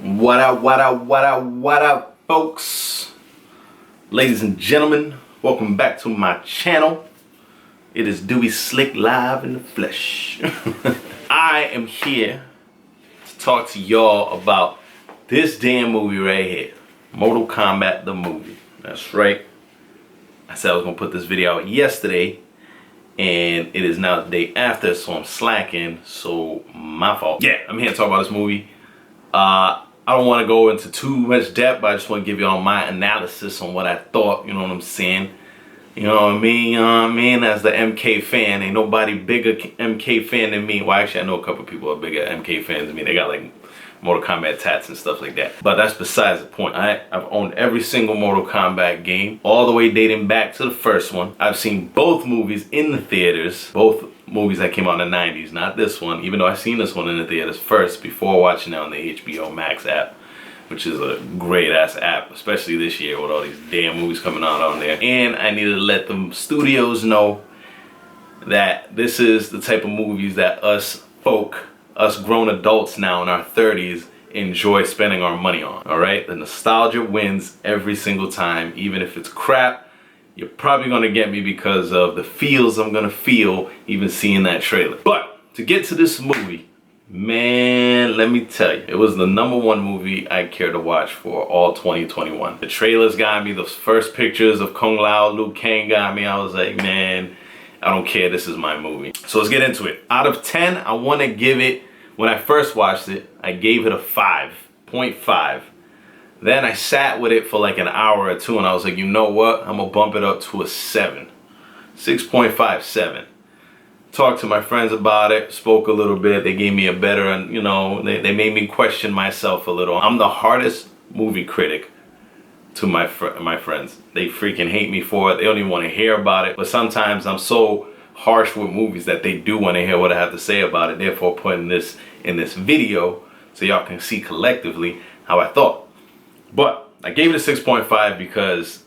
What up, folks? Ladies and gentlemen, welcome back to my channel. It is Deweyslick live in the flesh. I am here to talk to y'all about this damn movie right here. Mortal Kombat, the movie. That's right. I said I was gonna put this video out yesterday, and it is now the day after, so I'm slacking, so my fault. Yeah, I'm here to talk about this movie. I don't want to go into too much depth, but I just want to give y'all my analysis on what I thought, you know what I'm saying? You know what I mean? As the MK fan, ain't nobody bigger MK fan than me. Well, actually, I know a couple people are bigger MK fans than me. They got like Mortal Kombat tats and stuff like that. But that's besides the point. I've owned every single Mortal Kombat game, all the way dating back to the first one. I've seen both movies in the theaters, both movies that came out in the 90s, not this one, even though I've seen this one in the theaters first before watching it on the HBO Max app, which is a great ass app, especially this year with all these damn movies coming out on there. And I needed to let the studios know that this is the type of movies that us grown adults now in our 30s enjoy spending our money on, all right? The nostalgia wins every single time. Even if it's crap, you're probably gonna get me because of the feels I'm gonna feel even seeing that trailer. But to get to this movie, man, let me tell you, it was the #1 movie I care to watch for all 2021. The trailers got me, the first pictures of Kung Lao, Liu Kang got me. I was like, man, I don't care, this is my movie. So let's get into it. Out of 10, I wanna give it, when I first watched it, I gave it a 5.5. Then I sat with it for like an hour or two and I was like, you know what? I'm gonna bump it up to a 7. 6.57. Talked to my friends about it, spoke a little bit. They gave me a better, you know, they made me question myself a little. I'm the hardest movie critic to my friends. They freaking hate me for it. They don't even want to hear about it. But sometimes I'm so harsh with movies that they do want to hear what I have to say about it. Therefore, putting this in this video so y'all can see collectively how I thought. But I gave it a 6.5 because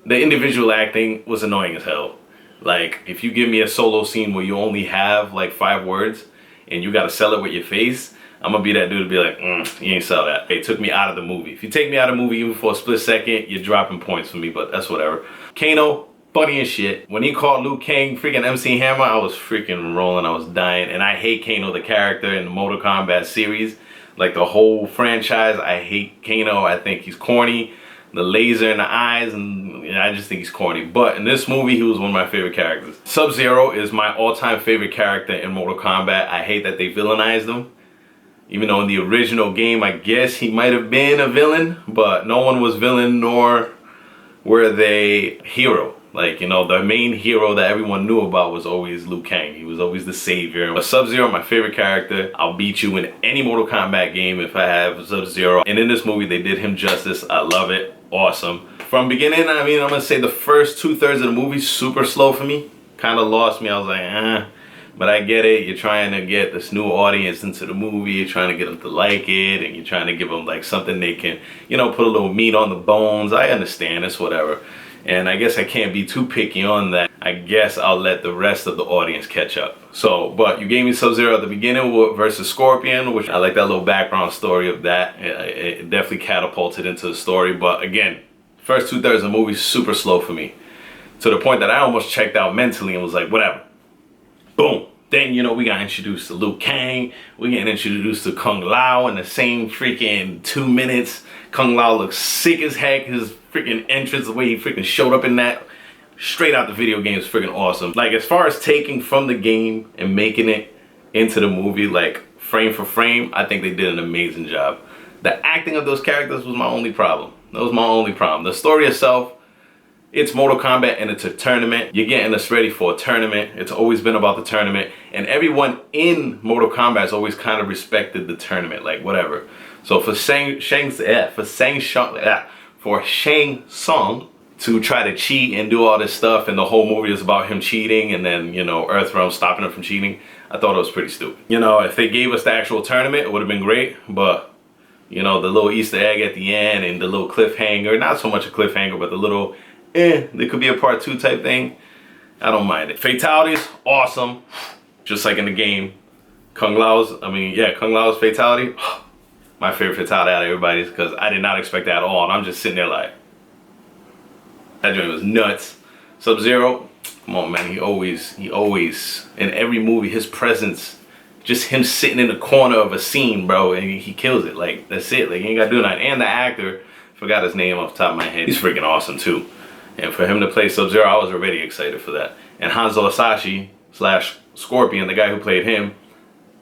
the individual acting was annoying as hell. Like, if you give me a solo scene where you only have like 5 words and you gotta sell it with your face, I'm gonna be that dude to be like, you ain't sell that. It took me out of the movie. If you take me out of the movie even for a split second, you're dropping points for me, but that's whatever. Kano, funny as shit. When he called Liu Kang freaking MC Hammer, I was freaking rolling, I was dying. And I hate Kano, the character in the Mortal Kombat series. Like the whole franchise, I hate Kano. I think he's corny. The laser in the eyes, and I just think he's corny. But in this movie, he was one of my favorite characters. Sub-Zero is my all-time favorite character in Mortal Kombat. I hate that they villainized him. Even though in the original game, I guess he might have been a villain, but no one was villain, nor were they hero. Like, you know, the main hero that everyone knew about was always Liu Kang. He was always the savior. But Sub-Zero, my favorite character. I'll beat you in any Mortal Kombat game if I have Sub-Zero. And in this movie, they did him justice. I love it. Awesome. From beginning, I mean, I'm gonna say the first 2/3 of the movie, super slow for me. Kind of lost me. I was like, But I get it. You're trying to get this new audience into the movie. You're trying to get them to like it. And you're trying to give them like something they can, you know, put a little meat on the bones. I understand. It's whatever. And I guess I can't be too picky on that. I guess I'll let the rest of the audience catch up. So, but you gave me Sub-Zero at the beginning versus Scorpion, which I like that little background story of that. It definitely catapulted into the story. But again, first 2/3 of the movie, super slow for me. To the point that I almost checked out mentally and was like, whatever. Boom. Then, you know, we got introduced to Liu Kang. We getting introduced to Kung Lao in the same freaking 2 minutes. Kung Lao looks sick as heck. His freaking entrance, the way he freaking showed up in that, straight out the video game, is freaking awesome. Like, as far as taking from the game and making it into the movie, like frame for frame, I think they did an amazing job. The acting of those characters was my only problem. That was my only problem. The story itself, it's Mortal Kombat and it's a tournament. You're getting us ready for a tournament. It's always been about the tournament. And everyone in Mortal Kombat has always kind of respected the tournament, like whatever. So for Shang Tsung to try to cheat and do all this stuff, and the whole movie is about him cheating, and then, you know, Earthrealm stopping him from cheating, I thought it was pretty stupid. You know, if they gave us the actual tournament, it would have been great, but, you know, the little Easter egg at the end and the little cliffhanger, not so much a cliffhanger, but the little, there could be a part 2 type thing, I don't mind it. Fatalities, awesome, just like in the game. Kung Lao's fatality, my favorite fatality out of everybody's because I did not expect that at all. And I'm just sitting there like, that joint was nuts. Sub-Zero, come on, man. He always, in every movie, his presence, just him sitting in the corner of a scene, bro, and he kills it. Like, that's it. Like, he ain't got to do nothing. And the actor, forgot his name off the top of my head. He's freaking awesome, too. And for him to play Sub-Zero, I was already excited for that. And Hanzo Hasashi / Scorpion, the guy who played him,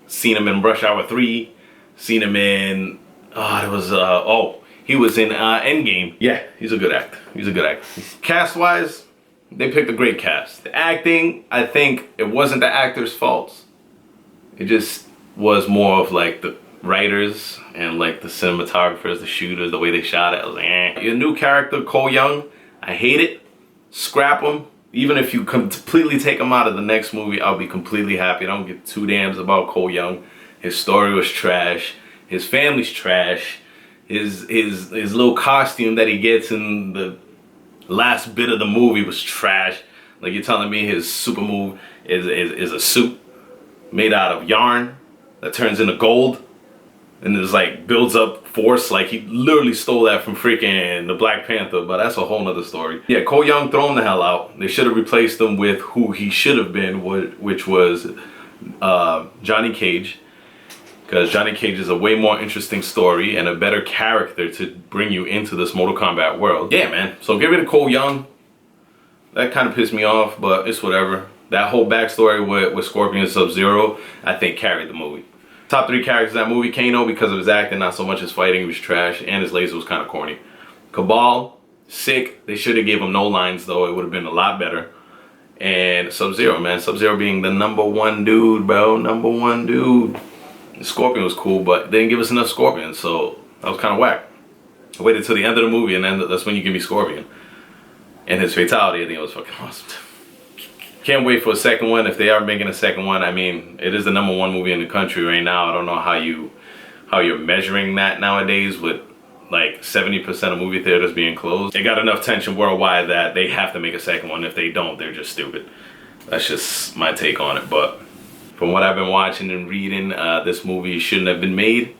seen him in Rush Hour 3, seen him in, he was in Endgame. Yeah, he's a good actor. He's a good actor. Cast-wise, they picked a great cast. The acting, I think it wasn't the actors' faults. It just was more of like the writers and like the cinematographers, the shooters, the way they shot it. I was like, eh. Your new character, Cole Young, I hate it. Scrap him. Even if you completely take him out of the next movie, I'll be completely happy. I don't give two damns about Cole Young. His story was trash. His family's trash. His little costume that he gets in the last bit of the movie was trash. Like, you're telling me his super move is a suit made out of yarn that turns into gold and is like builds up force. Like, he literally stole that from freaking the Black Panther, but that's a whole nother story. Yeah, Cole Young, throw him the hell out. They should have replaced him with who he should have been, which was Johnny Cage. Because Johnny Cage is a way more interesting story and a better character to bring you into this Mortal Kombat world. Yeah, man. So get rid of Cole Young. That kind of pissed me off, but it's whatever. That whole backstory with Scorpion and Sub-Zero, I think carried the movie. Top 3 characters in that movie: Kano, because of his acting, not so much his fighting, he was trash, and his laser was kind of corny. Cabal, sick. They should have gave him no lines, though. It would have been a lot better. And Sub-Zero, man. Sub-Zero being the #1 dude, bro. #1 dude. Scorpion was cool, but they didn't give us enough Scorpion, so that was kind of whack. I waited till the end of the movie, and then that's when you give me Scorpion. And his fatality, I think it was fucking awesome. Can't wait for a second one. If they are making a second one, I mean, it is the #1 movie in the country right now. I don't know how you're measuring that nowadays with like 70% of movie theaters being closed. They got enough tension worldwide that they have to make a second one. If they don't, they're just stupid. That's just my take on it, but from what I've been watching and reading, this movie shouldn't have been made,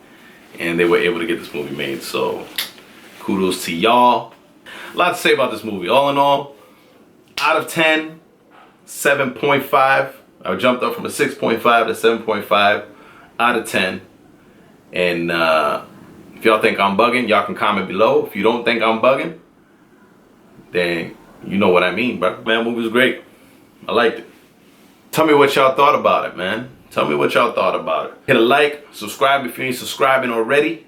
and they were able to get this movie made, so kudos to y'all. A lot to say about this movie. All in all, out of 10, 7.5. I jumped up from a 6.5 to 7.5 out of 10. And if y'all think I'm bugging, y'all can comment below. If you don't think I'm bugging, then you know what I mean, bro. Man, the movie was great. I liked it. Tell me what y'all thought about it, man. Tell me what y'all thought about it. Hit a like, subscribe if you ain't subscribing already.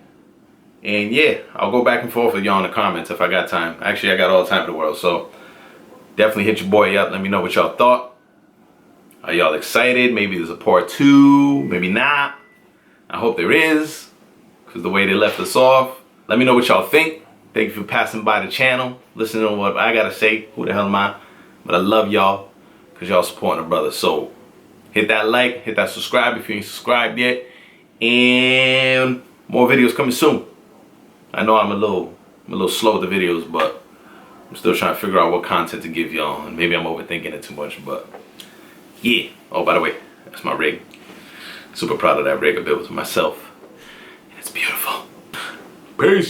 And yeah, I'll go back and forth with y'all in the comments if I got time. Actually, I got all the time in the world, so definitely hit your boy up. Let me know what y'all thought. Are y'all excited? Maybe there's a part 2, maybe not. I hope there is, because the way they left us off. Let me know what y'all think. Thank you for passing by the channel, listening to what I gotta say. Who the hell am I? But I love y'all, because y'all supporting a brother. So hit that like, hit that subscribe if you ain't subscribed yet. And more videos coming soon. I know I'm a little slow with the videos, but I'm still trying to figure out what content to give y'all. And maybe I'm overthinking it too much, but yeah. Oh, by the way, that's my rig. Super proud of that rig I built with myself. It's beautiful. Peace.